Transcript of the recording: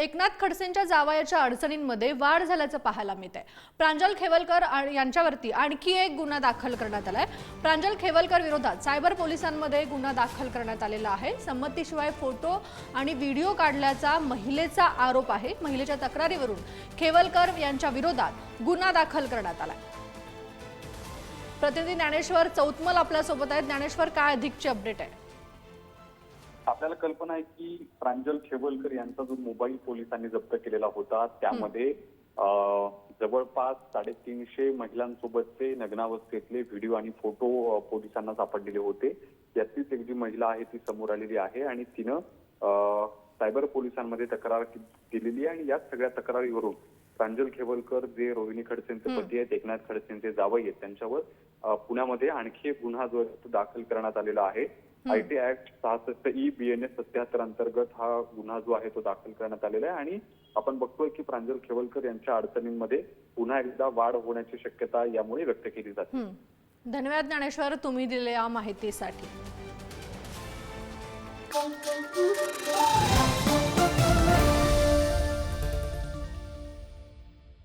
एकनाथ खडसेंच्या जावयाच्या अडचणींमध्ये वाढ झाल्याचं पाहायला मिळतंय। प्रांजल खेवलकर यांच्यावरती आणखी एक गुन्हा दाखल करण्यात आलाय। प्रांजल खेवलकर विरोधात सायबर पोलिसांमध्ये गुन्हा दाखल करण्यात आलेला आहे। संमतीशिवाय फोटो आणि व्हिडिओ काढल्याचा महिलेचा आरोप आहे। महिलेच्या तक्रारीवरून खेवलकर यांच्या विरोधात गुन्हा दाखल करण्यात आलाय। प्रतिनिधी ज्ञानेश्वर चौतमल आपल्या सोबत आहेत। ज्ञानेश्वर, काय अधिकची अपडेट आहे? आपल्याला कल्पना आहे की प्रांजल खेवलकर यांचा जो मोबाईल पोलिसांनी जप्त केलेला होता त्यामध्ये जवळपास 350 महिलांसोबतचे नग्नावस्थेतले व्हिडिओ आणि फोटो पोलिसांना सापडलेले होते। यातलीच एक जी महिला आहे ती समोर आलेली आहे आणि तिनं सायबर पोलिसांमध्ये तक्रार दिलेली आहे आणि याच सगळ्या तक्रारीवरून प्रांजल खेवलकर जे रोहिणी खडसेंचे पती आहेत, एकनाथ खडसेंचे जावई आहेत, त्यांच्यावर पुण्यामध्ये आणखी एक गुन्हा जो आहे तो दाखल करण्यात आलेला आहे। आयटी ऍक्ट 66E BNS 77 अंतर्गत हा गुन्हा जो आहे तो दाखल करण्यात आलेला आहे आणि आपण बघतोय की प्रांजल खेवलकर यांच्या अडचणींमध्ये पुन्हा एकदा वाढ होण्याची शक्यता यामुळे व्यक्त केली जाते। धन्यवाद ज्ञानेश्वर, तुम्ही दिलेल्या माहितीसाठी।